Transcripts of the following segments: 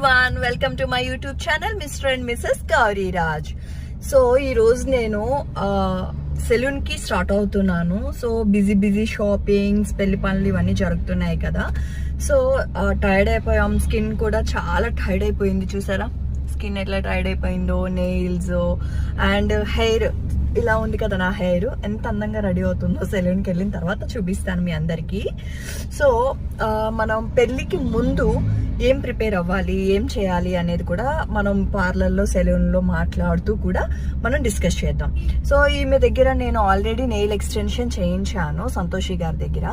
Everyone, welcome to my YouTube channel mister and Mrs Gauri Raj. So ఈరోజు నేను salon కి start అవుతున్నాను. సో బిజీ షాపింగ్స్, పెళ్లి పనులు ఇవన్నీ జరుగుతున్నాయి కదా. సో టైర్డ్ అయిపోయాం, స్కిన్ కూడా చాలా టైర్డ్ అయిపోయింది. చూసారా స్కిన్ ఎట్లా టైర్డ్ అయిపోయిందో, నెయిల్స్ అండ్ హెయిర్ ఇలా ఉంది కదా. నా హెయిర్ ఎంత అందంగా రెడీ అవుతుందో సెలూన్కి వెళ్ళిన తర్వాత చూపిస్తాను మీ అందరికీ. సో మనం పెళ్ళికి ముందు ఏం ప్రిపేర్ అవ్వాలి, ఏం చేయాలి అనేది కూడా మనం పార్లర్లో, సెలూన్లో మాట్లాడుతూ కూడా మనం డిస్కస్ చేద్దాం. సో ఈమె దగ్గర నేను ఆల్రెడీ నెయిల్ ఎక్స్టెన్షన్ చేయించాను సంతోషి గారి దగ్గర.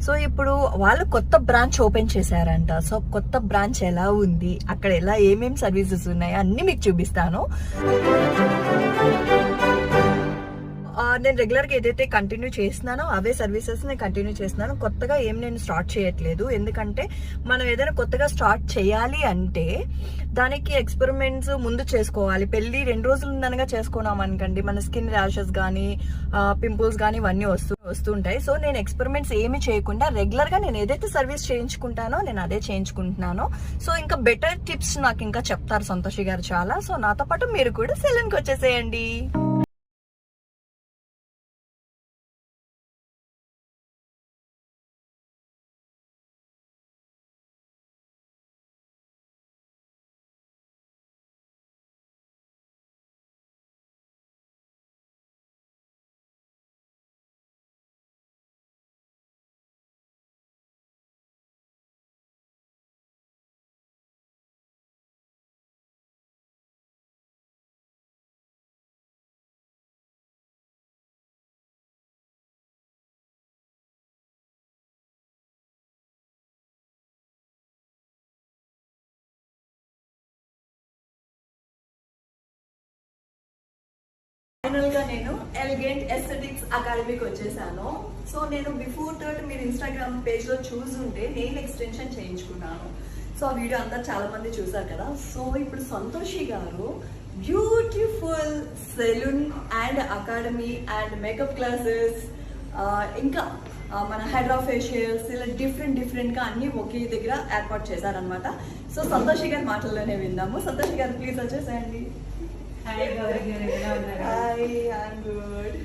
సో ఇప్పుడు వాళ్ళు కొత్త బ్రాంచ్ ఓపెన్ చేశారంట. సో కొత్త బ్రాంచ్ ఎలా ఉంది, అక్కడ ఎలా ఏమేమి సర్వీసెస్ ఉన్నాయి అన్ని మీకు చూపిస్తాను. నేను రెగ్యులర్గా ఏదైతే కంటిన్యూ చేస్తున్నానో అవే సర్వీసెస్ నేను కంటిన్యూ చేస్తున్నాను. కొత్తగా ఏం నేను స్టార్ట్ చేయట్లేదు. ఎందుకంటే మనం ఏదైనా కొత్తగా స్టార్ట్ చేయాలి అంటే దానికి ఎక్స్పెరిమెంట్స్ ముందు చేసుకోవాలి. పెళ్లి 2 రోజులు ఉందనగా చేసుకున్నాం అనుకోండి, మన స్కిన్ ర్యాషెస్ కానీ పింపుల్స్ కానీ ఇవన్నీ వస్తుంటాయి. సో నేను ఎక్స్పెరిమెంట్స్ ఏమి చేయకుండా రెగ్యులర్గా నేను ఏదైతే సర్వీస్ చేయించుకుంటానో నేను అదే చేయించుకుంటున్నాను. సో ఇంకా బెటర్ టిప్స్ నాకు ఇంకా చెప్తారు సంతోషి గారు చాలా. సో నాతో పాటు మీరు కూడా సెలూన్కి వచ్చేసేయండి. ఫైనల్ గా నేను ఎలిగెంట్ ఎస్థెటిక్స్ అకాడమీకి వచ్చేసాను. సో నేను బిఫోర్ దట్ మీరు ఇన్స్టాగ్రామ్ పేజ్ లో చూసుంటే నెయిల్ ఎక్స్టెన్షన్ చేయించుకున్నాను. సో ఆ వీడియో అంతా చాలా మంది చూసారు కదా. సో ఇప్పుడు Santoshi garu beautiful salon and academy and makeup classes, ఇంకా మన హైడ్రా ఫేషియల్స్, ఇలా డిఫరెంట్ గా అన్ని ఒకే దగ్గర ఏర్పాటు చేశారనమాట. సో సంతోషి గారి మాటల్లోనే విందాము. సంతోషి గారు ప్లీజ్ వచ్చేసేయండి. Hi, I'm good.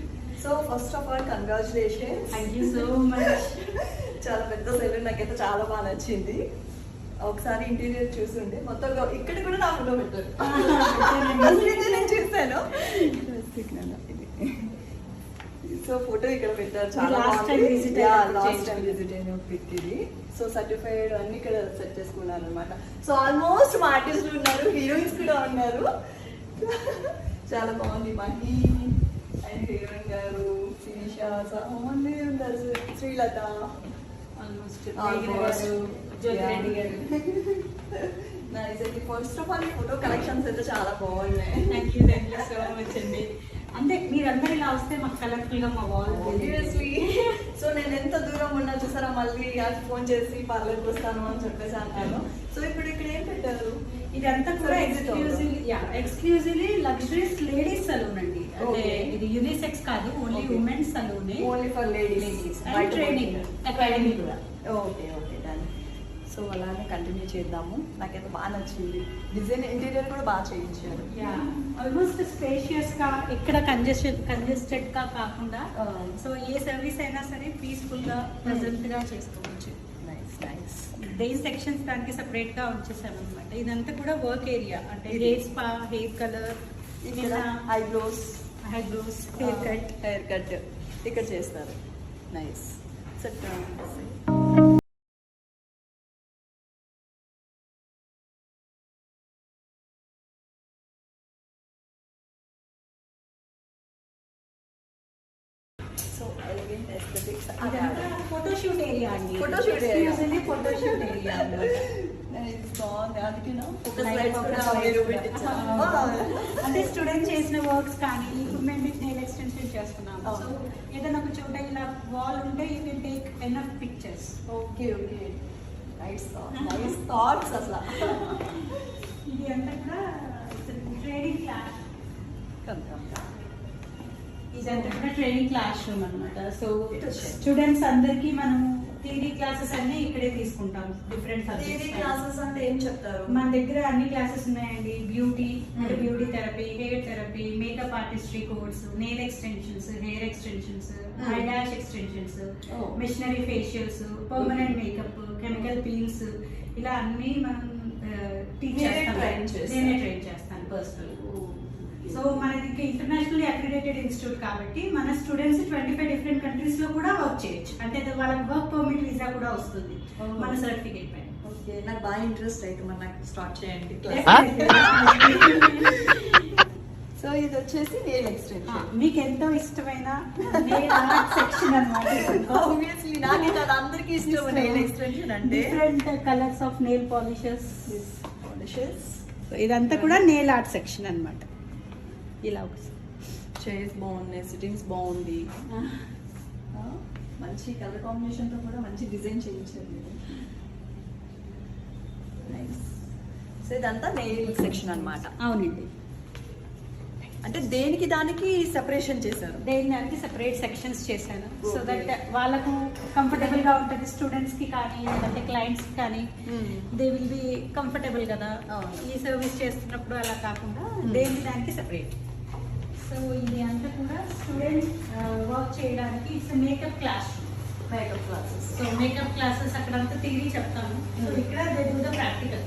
So first of all, congratulations. Thank you so much. చాలా పెద్ద సెలూన్, నాకైతే చాలా బాగా నచ్చింది. ఒకసారి ఇంటీరియర్ చూస్తుండే మొత్తం ఇక్కడ కూడా నా ఫోటో పెట్టారు. నేను చూసాను. సో ఫోటో ఇక్కడ పెట్టారు, చాలా లాస్ట్ టైం విజిట్ అయిన పెట్టింది. సో సర్టిఫైడ్ అన్ని ఇక్కడ సెట్ చేసుకున్నాను అనమాట. సో ఆల్మోస్ట్ మా ఆర్టిస్టులు ఉన్నారు, హీరోయిన్స్ కూడా ఉన్నారు. చాలా బాగుంది. మహి అండ్ హీరోయిన్ గారు, శిరీష, ఓన్లీ ఉన్నారు, Srilatha, first of all photo collections అయితే చాలా బాగున్నాయి. థ్యాంక్ యూ సో మచ్ అండి. అంటే మీరందరూ ఇలా వస్తే మాకు కలర్ఫుల్ గా మా వాల్. సో నేను ఎంత దూరం ఉన్నా చూసారా, మళ్ళీ ఫోన్ చేసి పార్లర్కి వస్తాను అని చెప్పేసి అన్నాను. సో ఇప్పుడు ఇక్కడ ఏం పెట్టారు, ఇదంతా కూడా ఎక్స్క్లూజివ్లీ లగ్జరీస్ లేడీస్ సలూన్ అండి. అంటే ఇది యూనిసెక్స్ కాదు, only women's salon, only for ladies. Training academy కూడా. Okay done. సో అలానే కంటిన్యూ చేద్దాము. నాకైతే బాగా నచ్చింది. డిజైన్, ఇంటీరియర్ కూడా బాగా చేయించారు. ఆల్మోస్ట్ స్పేషియస్ గా, ఇక్కడ కంజెస్టెడ్ గా కాకుండా, సో ఏ సర్వీస్ అయినా సరే పీస్ఫుల్ గా, ప్రెజెంట్ గా చేసుకోవచ్చు. నైస్. డే సెక్షన్స్ దానికి సెపరేట్ గా ఉంచేసాం అనమాట. ఇదంతా కూడా వర్క్ ఏరియా, అంటే hair spa, hair colour, eyebrows, hair cut ఇక్కడ చేస్తారు. నైస్. ఫోటోషూట్ ఏరియా అండి. ఫోటోషూట్ ఏరియా అంటే స్టూడెంట్ చేసిన వర్క్స్ కానీ, ఇప్పుడు మేము నెయిల్ ఎక్స్టెన్షన్ చేస్తున్నాము. సో ఏదైనా ఒక చోట ఇలా వాల్ ఉంటే you can take enough pictures. Okay nice thoughts అసలు. ఇది అంతా కూడా ట్రైనింగ్ క్లాస్, ఇదంతా కూడా ట్రైనింగ్ క్లాస్ రూమ్ అనమాట. సో స్టూడెంట్స్ అందరికీ మనం థియరీ క్లాసెస్ అన్ని ఇక్కడే తీసుకుంటాం. డిఫరెంట్ థియరీ క్లాసెస్ అంటే ఏం చెప్తారు? మన దగ్గర అన్ని క్లాసెస్ ఉన్నాయండి. బ్యూటీ అంటే beauty therapy, hair therapy, makeup artistry course, nail extensions, hair extensions, eye dash extensions, machinery facials, permanent makeup, chemical peels, ఇలా అన్ని మనం టీచ్ చేస్తాం. నేనే ట్రైన్ చేస్తాను పర్సనల్. సో మనది ఇంకా ఇంటర్నేషనల్లీ అక్రిడేటెడ్ ఇన్స్టిట్యూట్ కాబట్టి మన స్టూడెంట్స్ 25 డిఫరెంట్ కంట్రీస్ లో కూడా వర్క్ చేయొచ్చు. అంటే వాళ్ళకి వర్క్ పర్మిట్ వీసా కూడా వస్తుంది మన సర్టిఫికేట్ పైన. ఓకే, నాకు బాగా ఇంట్రెస్ట్ అయితే మరి నాకు స్టార్ట్ చేయండి. సో ఇది వచ్చేసి నెయిల్ ఎక్స్టెన్షన్. మీకు ఎంతో ఇష్టమైన నెయిల్ ఆర్ట్ సెక్షన్ అన్నమాట. ఆబ్వియస్లీ నాకే కాదు అందరికీ ఇష్టం నెయిల్ ఎక్స్టెన్షన్ అంటే. Different colours of nail polishes. ఇదంతా కూడా నెయిల్ ఆర్ట్ సెక్షన్ అన్నమాట. ఇలా చైర్స్ బాగున్నాయి, సిట్టింగ్స్ బాగుంది, మంచి కలర్ కాంబినేషన్ తో కూడా మంచి డిజైన్ చేయించారు మీరు. నైస్. సో ఇదంతా నెయిల్ సెక్షన్ అన్నమాట. అవునండి. అంటే దేనికి దానికి సెపరేషన్ చేశారు? దానికి సెపరేట్ సెక్షన్స్ చేశాను. సో దట్ వాళ్ళకు కంఫర్టబుల్ గా ఉంటుంది, స్టూడెంట్స్ కి కానీ లేదంటే క్లయింట్స్ కి కానీ దే విల్ బి కంఫర్టబుల్ కదా. ఈ సర్వీస్ చేస్తున్నప్పుడు అలా కాకుండా దేనికి దానికి సెపరేట్. సో ఇది అంతా కూడా స్టూడెంట్స్ వర్క్ చేయడానికి it's makeup class. Makeup classes. So makeup classes అక్కడంతా థియరీ చెప్తాను. సో ఇక్కడ దే డూ ద ప్రాక్టికల్.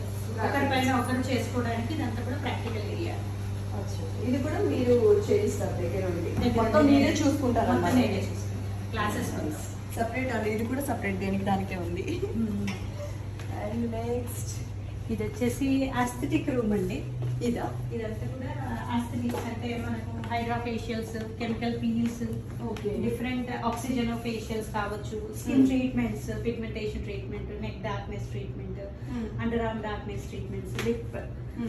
ఒకరి పైన ఒకరు చేసుకోవడానికి ఇదంతా కూడా ప్రాక్టికల్ ఏరియా. ఇది కూడా మీరు చేయిస్తారు దగ్గర ఉండి? మొత్తం మీరే చూసుకుంటారు? క్లాసెస్ సపరేట్ అండి. ఇది కూడా సపరేట్ దేనికి దానికే ఉంది. అండ్ నెక్స్ట్ ఇది వచ్చేసి ఆస్థెటిక్ రూమ్ అండి. ఇదంతా కూడా ఆస్థెటిక్స్ అంటే మనకు hydra facials, chemical peels, different oxygen facials కావచ్చు, skin treatments, pigmentation treatment, neck darkness treatment, under arm darkness treatments, lip.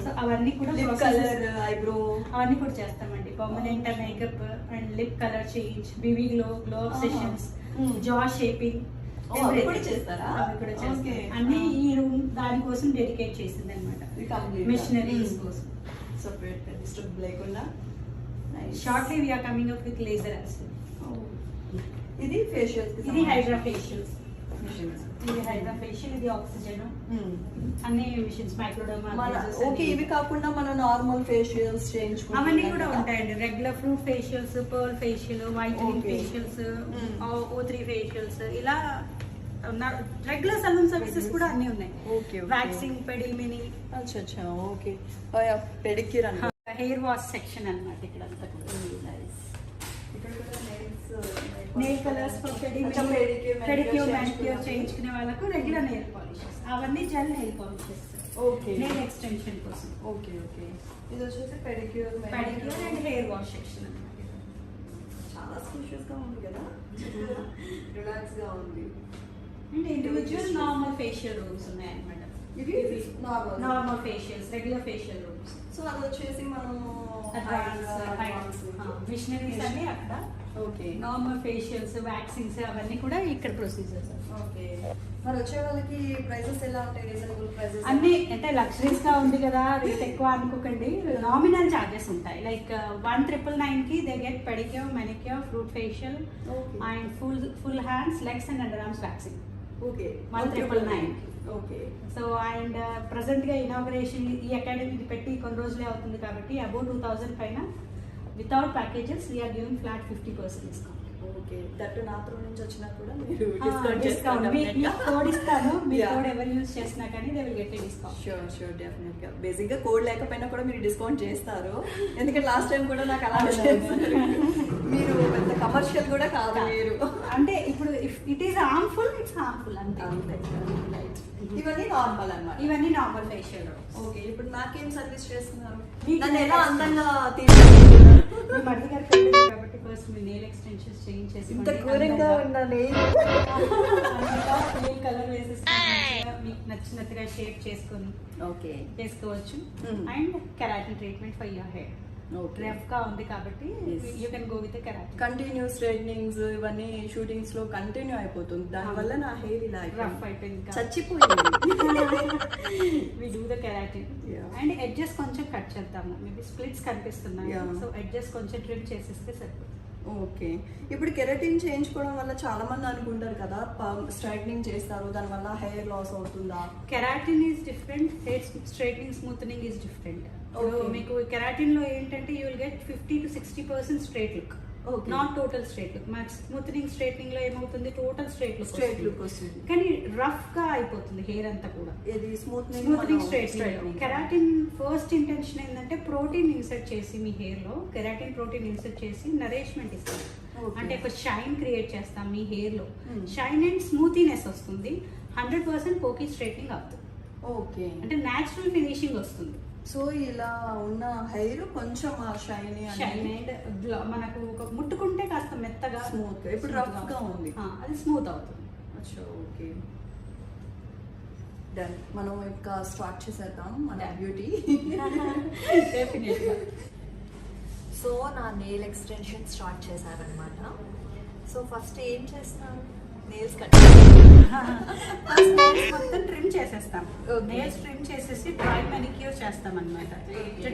So అవన్నీ కూడా కలర్, ఐబ్రో అవన్నీ కూడా చేస్తామండి. Permanent makeup and lip colour change, baby glow sessions, jaw shaping అవి కూడా చేస్తారా? అవి కూడా చేస్తాం. అన్ని ఈ రూమ్ దానికోసం డెడికేట్ చేసింది అనమాట, మిషనరీస్ కోసం. సెపరేట్ డిస్టర్బ్ లేకుండా. Shortly we are coming up with laser as well. ఇది ఫేషియల్, ఇది హైడ్రా ఫేషియల్స్. ఇది హైడ్రా ఫేషియల్, ఇది ఆక్సిజన్, అన్ని మిషన్స్, మైక్రోడర్మా. ఓకే, ఇవి కాకుండా మనం నార్మల్ ఫేషియల్స్ చేయించుకుంటాం. అవన్నీ కూడా ఉంటాయండి. Regular fruit facials, pearl facial, whitening facials, O3 facials, ఇలా రెగ్యులర్ సలూన్ సర్వీసెస్ కూడా అన్ని ఉన్నాయి. వ్యాక్సింగ్, పెడిల్ మినీ. అచ్చా, ఓకే. పెడిక్యూర్ అన్న హెయిర్ వాష్ సెక్షన్ అన్నమాట. ఇక్కడ అంతా నెయిల్ కలర్స్, పెడిక్యూర్, మానిక్యూర్ చేయించుకునే వాళ్ళకు రెగ్యులర్ నెయిల్ పాలిషెస్, అవన్నీ gel nail polishes. Okay, nail extension కోసం. ఓకే. ఇది వచ్చేసి pedicure and hair wash section అన్నమాట. చాలా స్పేషియస్ గా ఉంది కదా, రిలాక్స్ గా ఉంది. And individual normal facial rooms ఉన్నాయి అన్నమాట. ఇవి normal facials, regular facial rooms. So అది వచ్చేసి మనము మిషనరీస్ అన్ని అక్కడ. ఓకే, నార్మల్ ఫేషియల్స్, వ్యాక్సింగ్స్ అవన్నీ కూడా ఇక్కడ ప్రొసీజర్స్. ఓకే, మరి వచ్చే వాళ్ళకి ప్రైసెస్ ఎలా ఉంటాయి? రీజనబుల్ ప్రైసెస్ అన్ని అంటే లగ్జరీస్ గా ఉంది కదా, రేట్ ఎక్కువ అనుకోకండి. నామినల్ చార్జెస్ ఉంటాయి. లైక్ 1,999 కి they get pedicure, manicure, fruit facial and full hands, legs and under arms waxing. Okay, 1,999. Okay. So and present గా ఇనాగరేషన్ ఈ అకాడమీ పెట్టి కొన్ని రోజులే అవుతుంది కాబట్టి అబౌవ్ 2,000 పైన without packages we are giving flat 50% discount. Okay, that నా త్రూ నుంచి వచ్చినా కూడా మీరు డిస్కౌంట్ కోడ్ ఇస్తాను. మీ కోడ్ ఎవరు యూజ్ చేసినా కానీ they will get a discount. Sure definite గా. బేసిక్ గా కోడ్ లేకపోయినా కూడా మీరు డిస్కౌంట్ చేస్తారు, ఎందుకంటే లాస్ట్ టైం కూడా నాకు అలా మీరు పెద్ద కమర్షియల్ కూడా కాదు మీరు. అంటే ఇప్పుడు it is harmful, it's harmful అంతే. ఇవన్నీ నార్మల్ అన్నమాట. ఇవన్నీ నార్మల్ ఫేషియల్. ఓకే, ఇప్పుడు నాకేం సర్వీస్ చేస్తున్నారు? నన్ను ఎలా అందంగా తీసుకుంటున్నారు? కాబట్టి ఫస్ట్ మీ నెయిల్ ఎక్స్టెన్షన్స్ చేయించేసి ఇంత ఘోరంగా ఉన్న నెయిల్ కలర్ వేసేసి మీకు నచ్చినట్టుగా షేప్ చేసుకొని చేసుకోవచ్చు. And keratin treatment for your hair. Rough గా ఉంది కాబట్టి you can go with keratin. Continue straightenings ఇవన్నీ షూటింగ్స్ లో కంటిన్యూ అయిపోతుంది, దానివల్ల నా హెయిర్ ఇలా రఫ్ అయిపోయింది, చచ్చిపోయింది. We do the keratin and edges కొంచెం కట్ చేద్దాము. మేబీ స్ప్లిట్స్ కనిపిస్తున్నాయి, సో ఎడ్జెస్ కొంచెం ట్రిమ్ చేసేస్తే సరిపోతుంది. ఓకే, ఇప్పుడు కెరటిన్ చేయించుకోవడం వల్ల చాలా మంది అనుకుంటారు కదా స్ట్రైట్నింగ్ చేస్తారు, దానివల్ల హెయిర్ లాస్ అవుతుందా? Keratin is different, hair straightening smoothening is different. మీకు కెరాటిన్ లో ఏంటంటే you will get 50 to 60% straight look, not total straight look. మాకు స్మూత్నింగ్ స్ట్రైట్నింగ్ లో ఏమవుతుంది, టోటల్ స్ట్రైట్ లుక్ వస్తుంది, కానీ రఫ్ గా అయిపోతుంది హెయిర్ అంతా కూడా. Smoothening straightening. Keratin first intention ఏంటంటే ప్రోటీన్ ఇన్సర్ట్ చేసి మీ హెయిర్ లో కెరాటిన్ ప్రోటీన్ ఇన్సర్ట్ చేసి నరిష్మెంట్ ఇస్తాం. అంటే ఒక షైన్ క్రియేట్ చేస్తాం మీ హెయిర్ లో, షైన్ అండ్ స్మూతీనెస్ వస్తుంది. 100% పోకీ స్ట్రైట్నింగ్ అవుతుంది. ఓకే, అంటే న్యాచురల్ ఫినిషింగ్ వస్తుంది. సో ఇలా ఉన్న హెయిర్ కొంచెం షైన్ అండ్ మనకు ముట్టుకుంటే కాస్త మెత్తగా స్మూత్, ఇప్పుడు రఫ్ గా ఉంది, అది స్మూత్ అవుతుంది. Okay done. మనం ఇంకా స్టార్ట్ చేసేద్దాం మన బ్యూటీ. సో నా నెయిల్ ఎక్స్టెన్షన్ స్టార్ట్ చేశారనమాట. సో ఫస్ట్ ఏం చేస్తాను, నెయిల్స్ కట్ మొత్తం ట్రిమ్ చేసేస్తాం. నెయిల్స్ ట్రిమ్ చేసేసి డ్రై మెనిక్యూర్ చేస్తాం అనమాట.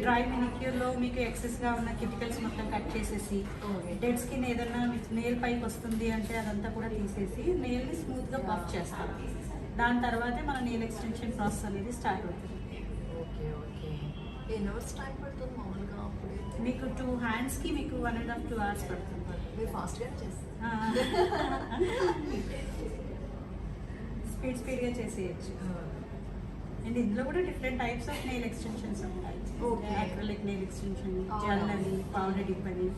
డ్రై మెనిక్యూర్ లో మీకు ఎక్సెస్ గా ఉన్న కిటికల్స్ మొత్తం కట్ చేసేసి, డెడ్ స్కిన్ ఏదన్నా నెయిల్ పైకి వస్తుంది అంటే అదంతా కూడా తీసేసి నెయిల్ ని స్మూత్ గా పఫ్ చేస్తాం. దాని తర్వాతే మన నెయిల్ ఎక్స్టెన్షన్ ప్రాసెస్ అనేది స్టార్ట్ అవుతుంది. ఓకే ఓకే, ఎన్ని అవర్స్ టైం పడుతుంది మామూలుగా? మీకు 2 hands కి మీకు 1.5 to 2 hours పడుతుంది. మీరు ఫాస్ట్గా చేస్తారు, స్పీడ్ గా చేసేయచ్చు. అండ్ ఇందులో కూడా different types of nail extensions ఉంటాయి. అక్రిలిక్ నెయిల్ ఎక్స్టెన్షన్, జెల్ అని, పౌడర్ డిప్ అని.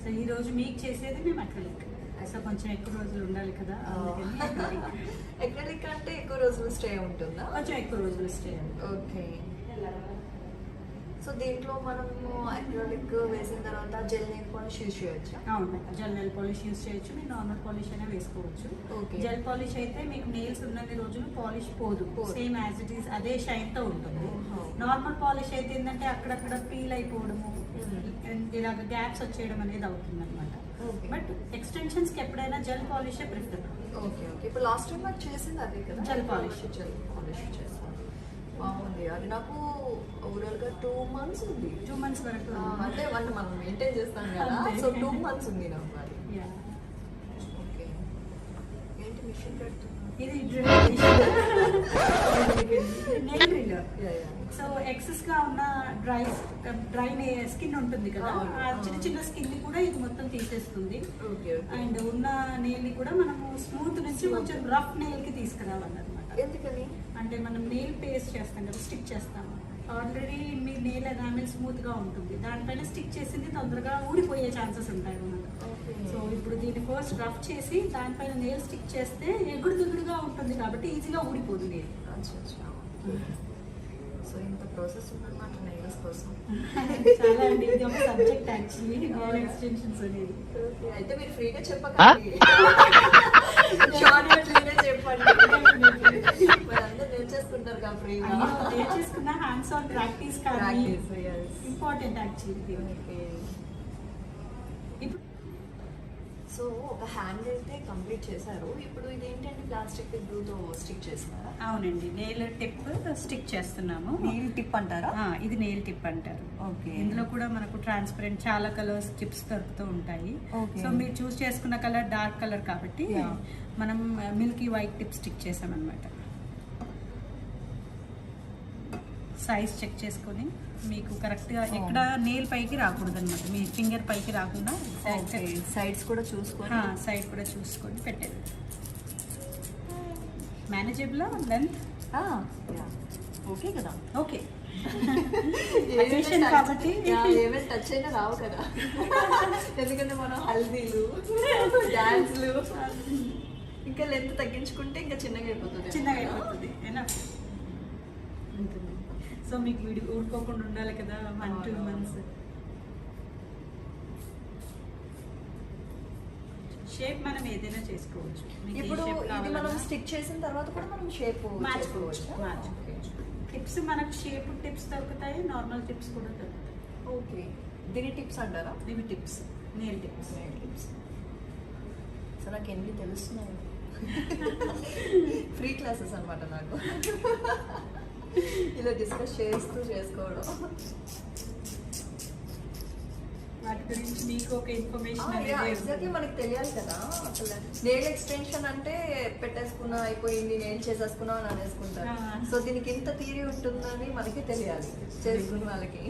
సో ఈ రోజు మీకు చేసేది మేము అక్రిలిక్. సో కొంచెం ఎక్కువ రోజులు ఉండాలి కదా, అందుకని అక్రిలిక్ అంటే ఎక్కువ రోజులు స్టే ఉంటుందా? కొంచెం ఎక్కువ రోజులు స్టే. ఓకే, సో దీంట్లో మనము అక్రిలిక్ వేసిన తర్వాత జెల్ నెయిల్ పాలిష్ యూజ్ చేయొచ్చు? అవును, జెల్ నెయిల్ పాలిష్ యూజ్ చేయొచ్చు, మీరు నార్మల్ పాలిష్ అయినా వేసుకోవచ్చు. జెల్ పాలిష్ అయితే మీకు నెయిల్స్ ఉన్నన్ని రోజులు పాలిష్ పోదు, సేమ్ యాజ్ ఇట్ ఈస్ అదే షైన్ తో ఉంటుంది. నార్మల్ పాలిష్ అయితే ఏంటంటే అక్కడక్కడ పీల్ అయిపోవడము, ఇలాగ గ్యాప్స్ వచ్చేయడం అనేది అవుతుంది అనమాట. బట్ ఎక్స్టెన్షన్స్ కి ఎప్పుడైనా gel polish prefer. Okay okay, ఇప్పుడు లాస్ట్ టైం నాకు చేసింది అదే కదా, జెల్ పాలిష్ చేస్తాను. బాగుంది, అది నాకు ఓవరాల్గా 2 months ఉంది. 2 months వరకు అంటే వాళ్ళు మనం మెయింటైన్ చేస్తాం కదా, సో 2 months ఉంది నాకు అది. ఓకే, ఏంటి మిషన్ పెడుతున్నా? ఇది సో ఎక్సెస్ గా ఉన్న డ్రై స్కిన్ ఉంటుంది కదా, ఆ చిన్న చిన్న స్కిన్ ని కూడా ఇది మొత్తం తీసేస్తుంది. అండ్ ఉన్న నెయిల్ ని కూడా మనము స్మూత్ నుంచి కొంచెం రఫ్ నెయిల్ కి తీసుకురావాలన్నమాట. ఎందుకని అంటే మనం నెయిల్ పేస్ట్ చేస్తాం కదా, స్టిక్ చేస్తాము. ఆల్రెడీ మీ నెయిల్ ఎనామిల్ స్మూత్ గా ఉంటుంది, దానిపైన స్టిక్ చేసింది తొందరగా ఊడిపోయే ఛాన్సెస్ ఉంటాయి మనకు. సో ఇప్పుడు దీన్ని ఫస్ట్ రఫ్ చేసి దానిపైన నెయిల్ స్టిక్ చేస్తే ఎగుడుగా ఉంటుంది కాబట్టి ఈజీగా ఊడిపోదు నెయిల్. సో ఇంత ప్రాసెస్ ఉందన్నమాట నెయిల్స్ కోసం. చాలా అండి, ఇది ఒక సబ్జెక్ట్ యాక్చువల్లీ నెయిల్ ఎక్స్టెన్షన్స్ అనేది. అయితే మీరు ఫ్రీగా చెప్పకండి, షార్ట్ ఫ్రీగా చెప్పండి, మరి అందరూ నేర్చేసుకుంటారు కదా ఫ్రీగా. నేర్చేసుకున్న హ్యాండ్స్ ఆన్ ప్రాక్టీస్ కానీ ఇంపార్టెంట్ యాక్చువల్లీ. ఇప్పుడు సో ఒక హ్యాండ్ అయితే కంప్లీట్ చేశారు, ఇప్పుడు ఇది ఏంటంటే ప్లాస్టిక్ గ్లూతో స్టిక్ చేస్తున్నారా? అవునండి, నెయిల్ టిప్ స్టిక్ చేస్తున్నాము. నెయిల్ టిప్ అంటారా? ఇది నెయిల్ టిప్ అంటారు. ఓకే, ఇందులో ఇందులో కూడా మనకు ట్రాన్స్పరెంట్ చాలా కలర్స్ టిప్స్ దొరుకుతూ ఉంటాయి. సో మీరు చూస్ చేసుకున్న కలర్ డార్క్ కలర్ కాబట్టి మనం మిల్కీ వైట్ టిప్ స్టిక్ చేసామన్నమాట. సైజ్ చెక్ చేసుకొని మీకు కరెక్ట్గా ఎక్కడ నెయిల్ పైకి రాకూడదు అనమాట, మీ ఫింగర్ పైకి రాకుండా సైడ్స్ కూడా చూసుకొని సైడ్ కూడా చూసుకొని పెట్టేది. మేనేజబుల్ లెంత్ ఓకే కదా? ఓకే కాబట్టి ఏమైనా టచ్ అయినా రావు కదా, ఎందుకంటే మనం హల్దీలు డాన్స్లు ఇంకా లెంత్ తగ్గించుకుంటే ఇంకా చిన్నగా అయిపోతుంది. సో మీకు ఊరుకోకుండా ఉండాలి కదా 1-2 months. షేప్ మనం ఏదైనా చేసుకోవచ్చు. ఇప్పుడు ఇది మనం స్టిక్ చేసిన తర్వాత కూడా మనం షేప్ మార్చుకోవచ్చు. టిప్స్ మనకు షేప్ టిప్స్ దొరుకుతాయి, నార్మల్ టిప్స్ కూడా దొరుకుతాయి. ఓకే, దీని టిప్స్ అంటారా? ఇవి టిప్స్, నెయిల్ టిప్స్. సో నాకు ఎన్ని తెలుస్తున్నాయి, ఫ్రీ క్లాసెస్ అనమాట నాకు, ఇలా డిస్కస్ చేస్తూ చేసుకోవడం. వాటి గురించి మీకు ఒక ఇన్ఫర్మేషన్ అనేది ఎగ్జాక్ట్లీ మనకి తెలియాలి కదా. అసలు నెయిల్ ఎక్స్టెన్షన్ అంటే పెట్టేసుకున్నా అయిపోయింది, నెయిల్ చేసేసుకున్నా అని అనేసుకుంటారు. సో దీనికి ఇంత థియరీ ఉంటుందని మనకి తెలియాలి, చేసుకున్న వాళ్ళకి.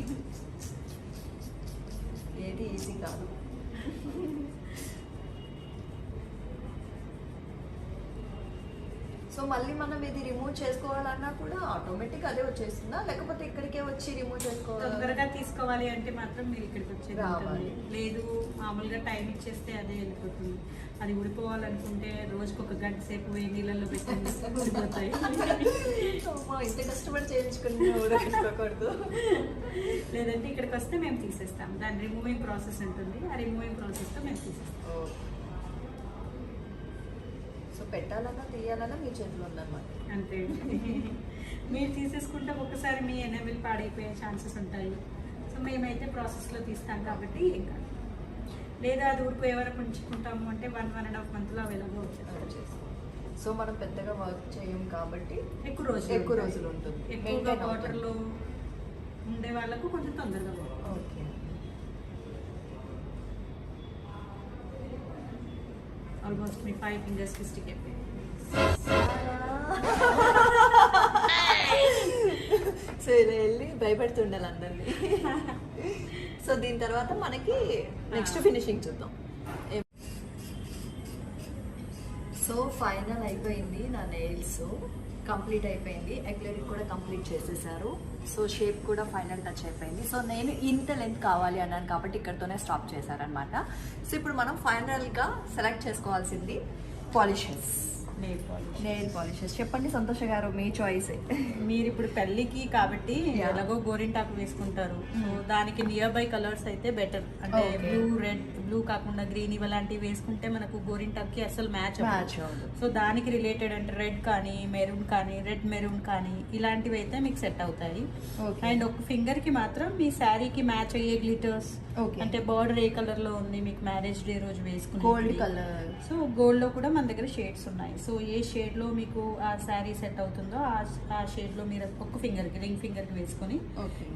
ఏది ఈజీ కాదు. సో మళ్ళీ మనం ఇది రిమూవ్ చేసుకోవాలన్నా కూడా ఆటోమేటిక్ అదే వచ్చేస్తుందా, లేకపోతే ఇక్కడికే వచ్చి రిమూవ్ చేసుకోవాలి? తొందరగా తీసుకోవాలి అంటే మాత్రం మీరు ఇక్కడికి వచ్చి రావాలి. లేదు మామూలుగా టైం ఇచ్చేస్తే అదే వెళ్ళిపోతుంది. అది ఊడిపోవాలనుకుంటే రోజుకి ఒక గంట సేపు వేడి నీళ్ళల్లో పెట్టి ఊడిపోతాయి. ఇంత కష్టపడి చేయించుకోకూడదు. లేదంటే ఇక్కడికి వస్తే మేము తీసేస్తాం. దాని రిమూవింగ్ ప్రాసెస్ ఉంటుంది, ఆ రిమూవింగ్ ప్రాసెస్తో మేము తీసేస్తాం. సో పెట్టాలన్నా తీయాలన్నా మీ చేతిలో ఉందన్నమాట. అంతే. మీరు తీసేసుకుంటే ఒకసారి మీ ఎనబుల్ పాడైపోయే ఛాన్సెస్ ఉంటాయి. సో మేమైతే ప్రాసెస్లో తీస్తాం కాబట్టి ఏం కాదు. లేదా అది ఊడిపోయే వరకు ఉంచుకుంటాము అంటే 1.5 monthలో అవైలబుల్ వచ్చేస్తుంది. సో మనం పెద్దగా వర్క్ చేయం కాబట్టి ఎక్కువ రోజులు ఉంటుంది. ఎక్కువగా వాటర్లో ఉండే వాళ్ళకు కొంచెం తొందరగా ఓకే. ఆల్మోస్ట్ మీ 5 fingers స్టిక్ అయిపోయింది. సో ఇలా వెళ్ళి భయపడుతుండాలి అందరినీ. సో దీని తర్వాత మనకి నెక్స్ట్ ఫినిషింగ్ చూద్దాం. సో ఫైనల్ అయిపోయింది, నా నెయిల్స్ కంప్లీట్ అయిపోయింది. ఎక్లెరిక్ కూడా కంప్లీట్ చేసేసారు. సో షేప్ కూడా ఫైనల్ టచ్ అయిపోయింది. సో నేను ఇంత లెంత్ కావాలి అన్నాను కాబట్టి ఇక్కడతోనే స్టాప్ చేశారనమాట. సో ఇప్పుడు మనం ఫైనల్గా సెలెక్ట్ చేసుకోవాల్సింది పాలిషెస్, నెయిల్ పాలిషెస్. చెప్పండి సంతోష గారు, మీ చాయిస్. మీరు ఇప్పుడు పెళ్ళికి కాబట్టి ఎలాగో గోరింటాకు వేసుకుంటారు. సో దానికి నియర్ బై కలర్స్ అయితే బెటర్. అంటే బ్లూ కాకుండా గ్రీన్ ఇలాంటివి వేసుకుంటే మనకు గోరింటాకి అసలు మ్యాచ్ అవ్వదు. సో దానికి రిలేటెడ్ అంటే రెడ్ కానీ మెరూన్ కానీ రెడ్ మెరూన్ కానీ ఇలాంటివి అయితే మీకు సెట్ అవుతాయి. అండ్ ఒక ఫింగర్ కి మాత్రం మీ శారీకి మ్యాచ్ అయ్యే గ్లిటర్స్, అంటే బార్డర్ ఏ కలర్ లో ఉంది మీకు మ్యారేజ్ డే రోజు వేసుకుని గోల్డ్ కలర్. సో గోల్డ్ లో కూడా మన దగ్గర షేడ్స్ ఉన్నాయి. సో ఏ షేడ్ లో మీకు ఆ శారీ సెట్ అవుతుందో ఆ షేడ్ లో మీరు ఒక్క ఫింగర్ కి రింగ్ ఫింగర్ కి వేసుకొని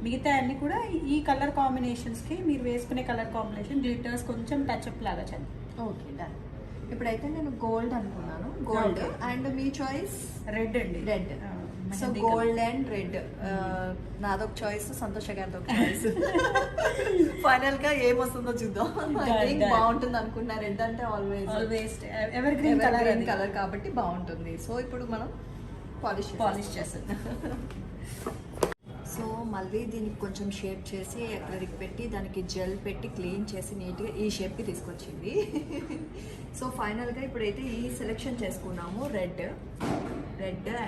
మిగతా అన్ని కూడా ఈ కలర్ కాంబినేషన్స్ కి మీరు వేసుకునే కలర్ కాంబినేషన్ గ్లిటర్స్ కొంచెం టచ్ అప్ లాగా చండి. Okay done. ఇప్పుడైతే నేను గోల్డ్ అనుకున్నాను, గోల్డ్. అండ్ మీ చాయిస్ రెడ్ అండి. Red. So gold and red నాదొక చాయిస్, సంతోష గారితో ఒక చాయిస్. ఫైనల్ గా ఏమొస్తుందో చూద్దాం. బాగుంటుంది అనుకున్నా. రెడ్ అంటే ఆల్వేస్ ఎవర్ గ్రీన్ కలర్ కాబట్టి బాగుంటుంది. సో ఇప్పుడు మనం పాలిష్ చేస్తాం. సో మళ్ళీ దీనికి కొంచెం షేప్ చేసి ఎక్లరిక్ పెట్టి దానికి జెల్ పెట్టి క్లీన్ చేసి నీట్గా ఈ షేప్కి తీసుకొచ్చింది. సో ఫైనల్గా ఇప్పుడైతే ఈ సెలెక్షన్ చేసుకున్నాము, రెడ్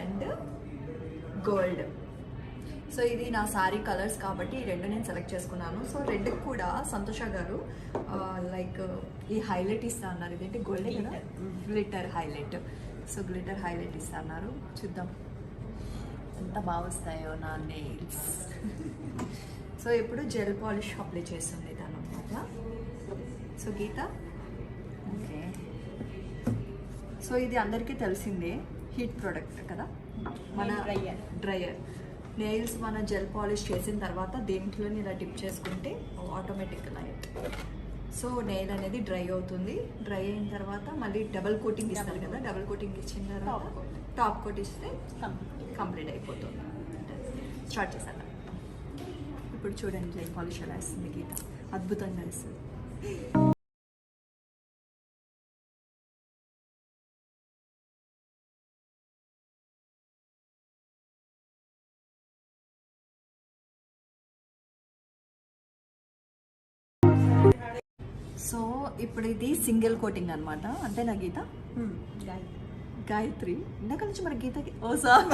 అండ్ గోల్డ్. సో ఇది నా సారీ కలర్స్ కాబట్టి ఈ రెండు నేను సెలెక్ట్ చేసుకున్నాను. సో రెడ్కి కూడా సంతోష గారు లైక్ ఈ హైలైట్ ఇస్తా అన్నారు. ఇదేంటి గోల్డ్ కదా, glitter highlight. So glitter highlight ఇస్తా అన్నారు. చూద్దాం ఎంత బాగా వస్తాయో నా నెయిల్స్. సో ఇప్పుడు జెల్ పాలిష్ అప్లై చేస్తుంది దాని అనమాట. సో గీత, ఓకే. సో ఇది అందరికీ తెలిసిందే, హీట్ ప్రోడక్ట్ కదా మన డ్రయర్. నెయిల్స్ మన జెల్ పాలిష్ చేసిన తర్వాత దీంట్లోని ఇలా డిప్ చేసుకుంటే ఆటోమేటిక్ లైట్. సో నెయిల్ అనేది డ్రై అవుతుంది. డ్రై అయిన తర్వాత మళ్ళీ డబల్ కోటింగ్ ఇస్తారు కదా, డబల్ కోటింగ్ ఇచ్చిన తర్వాత టాప్ కోట్ ఇస్తే కంప్లీట్ అయిపోతుంది. స్టార్ట్ చేశాను. ఇప్పుడు చూడండి జెల్ పాలిష్ ఎలా వేస్తుంది గీత, అద్భుతంగా వేస్తుంది. సో ఇప్పుడు ఇది సింగిల్ కోటింగ్ అనమాట, అంతేనా గీత? గాయత్రి. ఇందాక నుంచి మన గీతకి ఓ సార్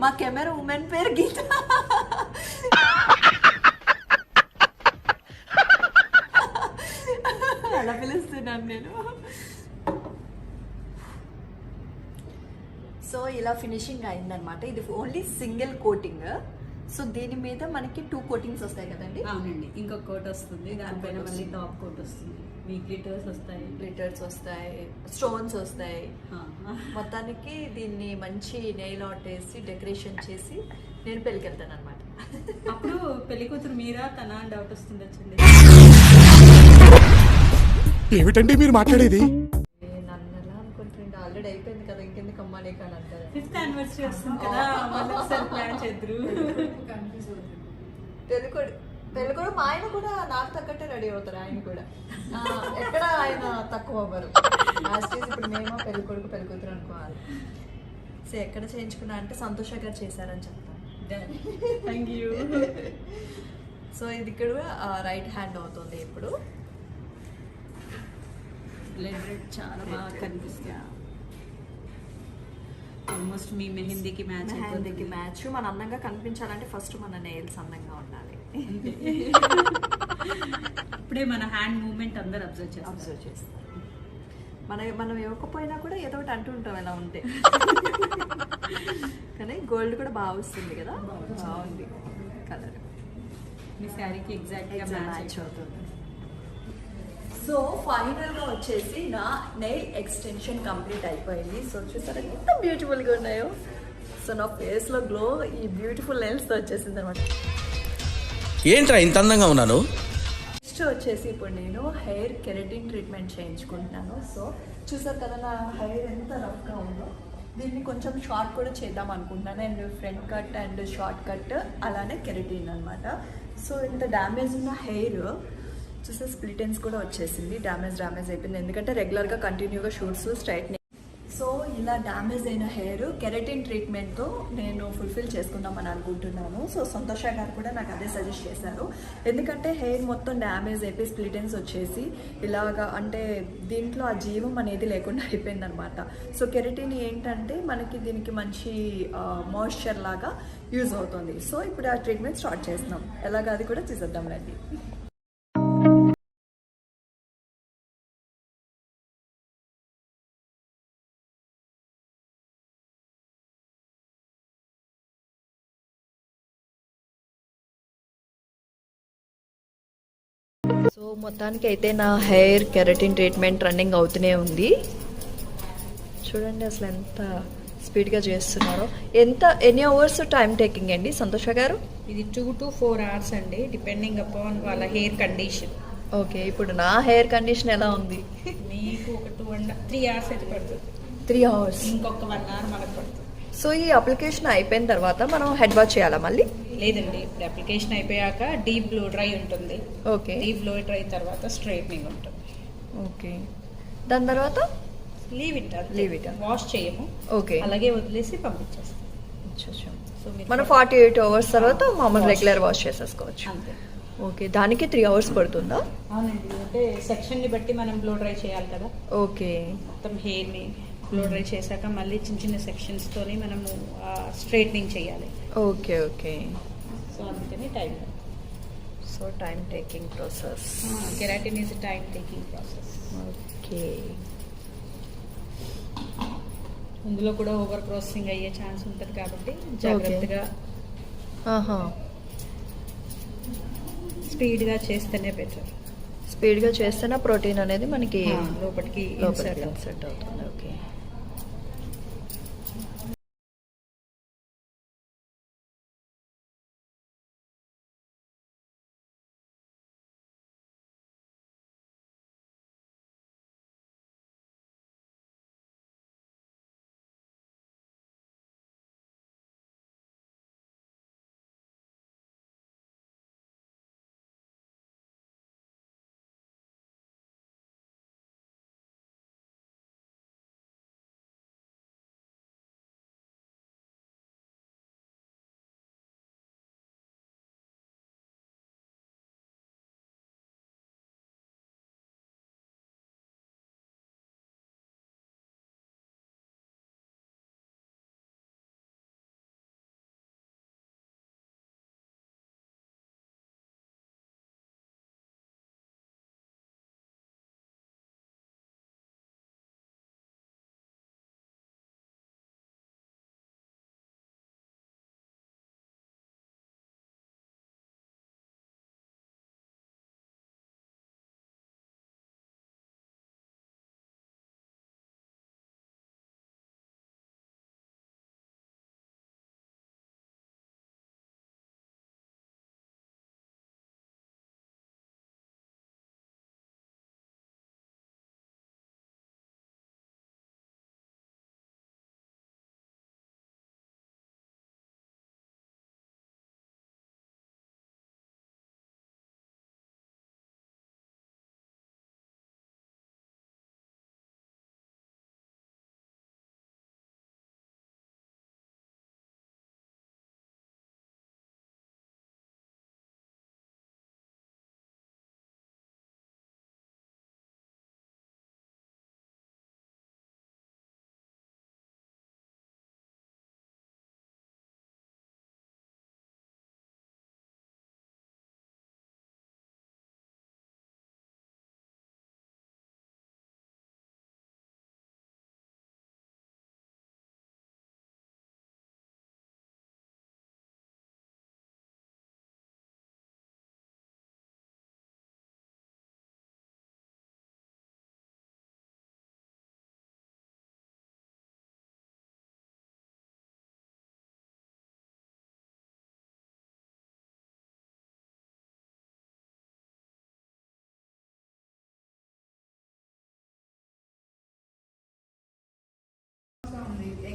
మా కెమెరా ఉమెన్ పేరు గీత. అలా పిలుస్తున్నాను నేను. సో ఇలా ఫినిషింగ్ అయిందనమాట. ఇది ఓన్లీ సింగిల్ కోటింగ్. సో దీని మీద మనకి 2 కోటింగ్స్ వస్తాయి కదండి? అవునండి, ఇంకొక కోట్ వస్తుంది, దానిపైన మళ్ళీ టాప్ కోట్ వస్తుంది, మీ గ్లిటర్స్ వస్తాయి, స్టోన్స్ వస్తాయి. మొత్తానికి దీన్ని మంచి నెయిల్ ఆర్ట్ వేసి డెకరేషన్ చేసి నేను పెళ్ళికి వెళ్తాను అనమాట. అప్పుడు పెళ్లి కూతురు మీరా తన డౌట్ వస్తుండొచ్చండి. ఏమిటండి మీరు మాట్లాడేది? నన్ను ఎలా అనుకుంటుండే, ఆల్రెడీ అయిపోయింది కదా, ఇంకెందుకు అమ్మా నీకు అని అంటారు. 5th anniversary వస్తుంది కదా, మళ్ళీ ఒకసారి ప్లాన్ చేద్దరు. పెళ్ళికొడు మా ఆయన కూడా నాకు తగ్గట్టే రెడీ అవుతారు. ఆయన కూడా ఎక్కడ ఆయన తక్కువ అవ్వరు. లాస్ట్ ఇప్పుడు మేము పెళ్ళికొడుకు పెళ్ళికూతురు అనుకోవాలి. సో ఎక్కడ చేయించుకున్నా అంటే సంతోష గారు చేశారని చెప్తాను. Thank you. సో ఇది ఇక్కడ రైట్ హ్యాండ్ అవుతుంది. ఇప్పుడు బ్లడ్ రెడ్ చాలా బాగా కనిపిస్తా. ఆల్మోస్ట్ మీ మెహందీకి మ్యాచ్. మెహందీకి మ్యాచ్. మన అందంగా కనిపించాలంటే ఫస్ట్ మన నెయిల్స్ అందంగా ఉండాలి. ఇప్పుడే మన హ్యాండ్ మూవ్మెంట్ అందరు అబ్జర్వ్ చేస్తారు. మనం ఇవ్వకపోయినా కూడా ఏదో ఒకటి అంటూ ఉంటాం ఎలా ఉంటే. కానీ గోల్డ్ కూడా బాగా వస్తుంది కదా, బాగుంది కలర్. మీ శారీకి ఎగ్జాక్ట్గా మ్యాచ్ అవుతుంది. సో ఫైనల్గా వచ్చేసి నా నెయిల్ ఎక్స్టెన్షన్ కంప్లీట్ అయిపోయింది. సో చూసారా ఎంత బ్యూటిఫుల్గా ఉన్నాయో. సో నా ఫేస్లో గ్లో ఈ బ్యూటిఫుల్ నెయిల్స్తో వచ్చేసింది అనమాట. ఏంట్రా ఇంత అందంగా ఉన్నాను? నెక్స్ట్ వచ్చేసి ఇప్పుడు నేను హెయిర్ కెరటిన్ ట్రీట్మెంట్ చేయించుకుంటున్నాను. సో చూసారు కదా నా హెయిర్ ఎంత రఫ్గా ఉందో. దీన్ని కొంచెం షార్ట్ కూడా చేద్దాం అనుకుంటున్నాను. And front cut and short cut అలానే కెరటిన్ అనమాట. సో ఇంత డ్యామేజ్ ఉన్న హెయిర్ చూసే స్ప్లిట్ ఎండ్స్ కూడా వచ్చేసింది. డ్యామేజ్ అయిపోయింది, ఎందుకంటే రెగ్యులర్గా కంటిన్యూగా షూట్స్ స్ట్రైట్నింగ్. సో ఇలా డ్యామేజ్ అయిన హెయిర్ కెరటిన్ ట్రీట్మెంట్తో నేను ఫుల్ఫిల్ చేసుకుందామని అనుకుంటున్నాను. సో సంతోష గారు కూడా నాకు అదే సజెస్ట్ చేశారు. ఎందుకంటే హెయిర్ మొత్తం డ్యామేజ్ అయిపోయి స్ప్లిట్ ఎండ్స్ వచ్చేసి ఇలాగా అంటే దీంట్లో ఆ జీవం అనేది లేకుండా అయిపోయిందనమాట. సో కెరటిన్ ఏంటంటే మనకి దీనికి మంచి మాయిశ్చర్ లాగా యూజ్ అవుతుంది. సో ఇప్పుడు ఆ ట్రీట్మెంట్ స్టార్ట్ చేస్తున్నాం. ఎలాగ అది కూడా చూసేద్దాం రండి. సో మొత్తానికి అయితే నా హెయిర్ కెరటిన్ ట్రీట్మెంట్ రన్నింగ్ అవుతూనే ఉంది. చూడండి అసలు ఎంత స్పీడ్గా చేస్తున్నారో. ఎన్ని అవర్స్ టైం టేకింగ్ అండి సంతోష గారు? ఇది 2 to 4 hours అండి, డిపెండింగ్ అపాన్ వాళ్ళ హెయిర్ కండిషన్. ఓకే, ఇప్పుడు నా హెయిర్ కండిషన్ ఎలా ఉంది? మీకు ఒక 3 hours అయితే పడుతుంది. 3 hours. ఇంకొక 1 hour మనకు పడుతుంది. సో ఈ అప్లికేషన్ అయిపోయిన తర్వాత మనం హెడ్ వాష్ చేయాలా మళ్ళీ? లేదండి, ఇప్పుడు అప్లికేషన్ అయిపోయాక డీప్ బ్లో డ్రై ఉంటుంది. ఓకే, డీప్ బ్లో డ్రై తర్వాత స్ట్రైట్నింగ్ ఉంటుంది. ఓకే, దాని తర్వాత లీవ్ ఇట్ వాష్ చేయము. ఓకే, అలాగే వదిలేసి పంపించేస్తాం. సో మనం 48 hours తర్వాత మామూలు రెగ్యులర్ వాష్ చేసేసుకోవచ్చు. అంతే. ఓకే, దానికి 3 hours పడుతుందా? అవునండి, అంటే సెక్షన్ని బట్టి మనం బ్లో డ్రై చేయాలి కదా. ఓకే, మొత్తం హెయిర్ని బ్లో డ్రై చేశాక మళ్ళీ చిన్న చిన్న సెక్షన్స్తోని మనము స్ట్రైట్నింగ్ చేయాలి. Okay, okay. సో అందుకని time. So time taking process. Keratin is time taking process. Okay, ఇందులో కూడా ఓవర్ ప్రాసెసింగ్ అయ్యే ఛాన్స్ ఉంటుంది కాబట్టి జాగ్రత్తగా స్పీడ్గా చేస్తేనే బెటర్. స్పీడ్గా చేస్తేనే ప్రోటీన్ అనేది మనకి లోపలికి ఇన్సర్ట్ అవుతుంది. ఓకే.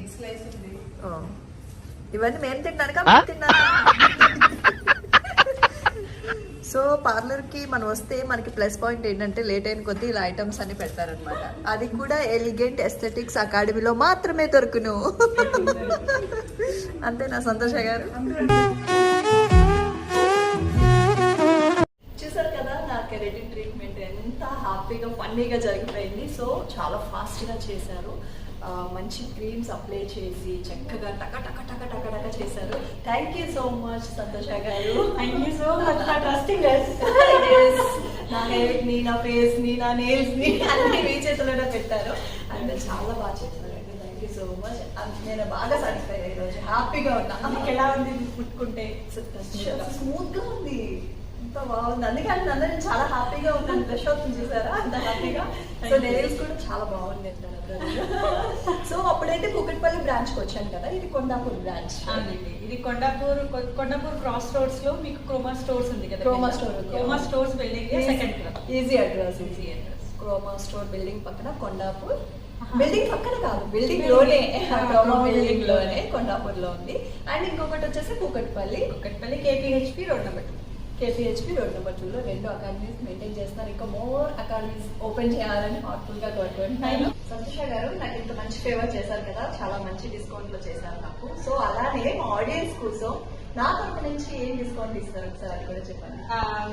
ఎగ్ స్లైస్ ఉంది. ఇవన్నీ మేము తిన్నాను సో పార్లర్ కి మనం వస్తే మనకి ప్లస్ పాయింట్ ఏంటంటే లేట్ అయిన కొద్దీ ఇలా ఐటమ్స్ అన్ని పెడతారనమాట. అది కూడా ఎలిగెంట్ ఎస్థెటిక్స్ అకాడమీలో మాత్రమే దొరుకును. అంతేనా సంతోష గారు? చూసారు కదా నా కెరటిన్ ట్రీట్మెంట్ ఎంత హ్యాపీగా ఫన్నీగా జరిగిపోయింది. సో చాలా ఫాస్ట్గా చేశారు. మంచి క్రీమ్స్ అప్లై చేసి చక్కగా టక టక టక టక టక చేశారు. థ్యాంక్ యూ సో మచ్ సంతోష గారు. Thank you so much for trusting us. నా హెయిర్ ని, నా ఫేస్ ని, నా నెయిల్స్ ని అన్ని మీ చేతిలోనే పెట్టారు. అండ్ చాలా బాగా చేశారండి. Thank you so much. నేను బాగా సాటిస్ఫై అయ్యే రోజు హ్యాపీగా ఉన్నా. మీకు ఎలా ఉంది పుట్టుకుంటే? స్మూత్ గా ఉంది, ఎంత బాగుంది. అందుకని నన్ను నేను చాలా హ్యాపీగా ఉన్నాను. బ్రష్ అవుతుంది చూసారా అంత హ్యాపీగా. సో నెయిల్స్ కూడా చాలా బాగుంది. సో అప్పుడైతే కూకట్పల్లి బ్రాంచ్ కి వచ్చాను కదా, ఇది కొండాపూర్ బ్రాంచ్. ఇది కొండాపూర్ క్రాస్ రోడ్స్ లో మీకు క్రోమా స్టోర్స్ ఉంది కదా. క్రోమా స్టోర్ ఉంది. Croma stores building second floor. Easy address. Croma store building పక్కన కొండాపూర్. బిల్డింగ్ పక్కన కాదు, బిల్డింగ్ లోనే, క్రోమా బిల్డింగ్ లోనే కొండాపూర్ లో ఉంది. అండ్ ఇంకొకటి వచ్చేసి Kukatpally KPHB road number 2. KPHB road number 2 లో 2 అకాడమీస్ మెయింటైన్ చేస్తారు. ఇంకా మోర్ అకాడమీస్ ఓపెన్ చేయాలని హార్ట్ఫుల్ గా కోరుకుంటున్నాను. సంతోష గారు నాకు ఇంత మంచి ఫేవర్ చేశారు కదా, చాలా మంచి డిస్కౌంట్ లో చేశారు నాకు. సో అలానే మా ఆడియన్స్ కోసం నా తరపు నుంచి ఏం డిస్కౌంట్ ఇస్తారు ఒకసారి అది కూడా చెప్పండి.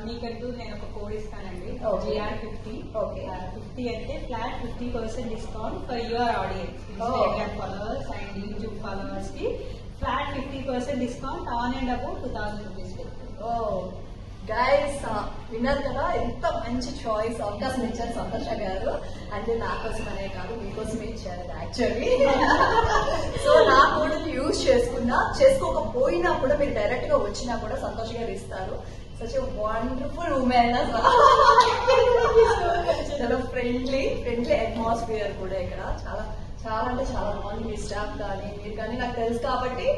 మీకంటూ నేను ఒక కోడ్ ఇస్తానండి. Okay. GR50. Okay. 50 అంటే flat 50% discount for your audience, Instagram followers and YouTube followers కి flat 50% discount on and about 2000 rupees. Oh guys, విన్నారు కదా, ఎంత మంచి చాయిస్ అవకాశం ఇచ్చారు సంతోష గారు. అంటే నా కోసమనే కాదు, మీకోసమే ఇచ్చారు యాక్చువల్లీ. సో నా కోడ్ని యూజ్ చేసుకోకపోయినా కూడా మీరు డైరెక్ట్ గా వచ్చినా కూడా సంతోష్ గారు ఇస్తారు. Such a wonderful women. చాలా ఫ్రెండ్లీ అట్మాస్ఫియర్ కూడా ఇక్కడ. చాలా చాలా అంటే చాలా బాగుంది. మీ స్టాఫ్ కానీ మీరు కానీ నాకు తెలుసు కాబట్టి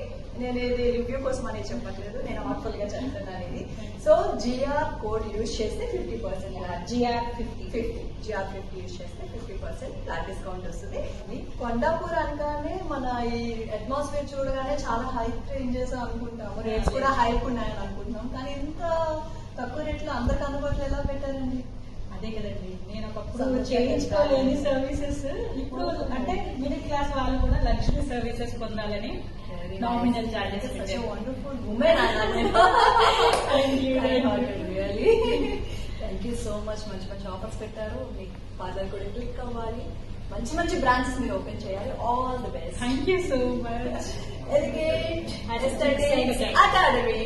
నేను ఇది రివ్యూ కోసం అనేది చెప్పట్లేదు, నేను హార్ట్ఫుల్ గా చెప్తున్నాను ఇది. సో GR కోడ్ యూజ్ చేస్తే 50% GR50 యూజ్ చేస్తే 50% ఫ్లాట్ డిస్కౌంట్ వస్తుంది. కొండాపూర్ అనగానే మన ఈ అట్మాస్ఫియర్ చూడగానే చాలా హైక్ రేంజెస్ అనుకుంటాము, రేట్స్ కూడా హైక్ ఉన్నాయని అనుకుంటాం. కానీ ఇంత తక్కువ రేట్లో అందరికి అందుబాటులో ఎలా పెట్టారండి? అదే కదండి, నేను ఒకప్పుడు చేయించుకోలేని సర్వీసెస్ ఇప్పుడు అంటే మిడిల్ క్లాస్ వాళ్ళు కూడా లగ్జరీ సర్వీసెస్ పొందాలని nominal charges. Wonderful women. Really thank you so much. మంచి మంచి ఆఫర్స్ పెట్టారు. మీ పార్లర్ కూడా క్లిక్ అవ్వాలి, మంచి మంచి బ్రాంచెస్ మీరు ఓపెన్ చేయాలి. All the best. Thank you so much. Elegant academy.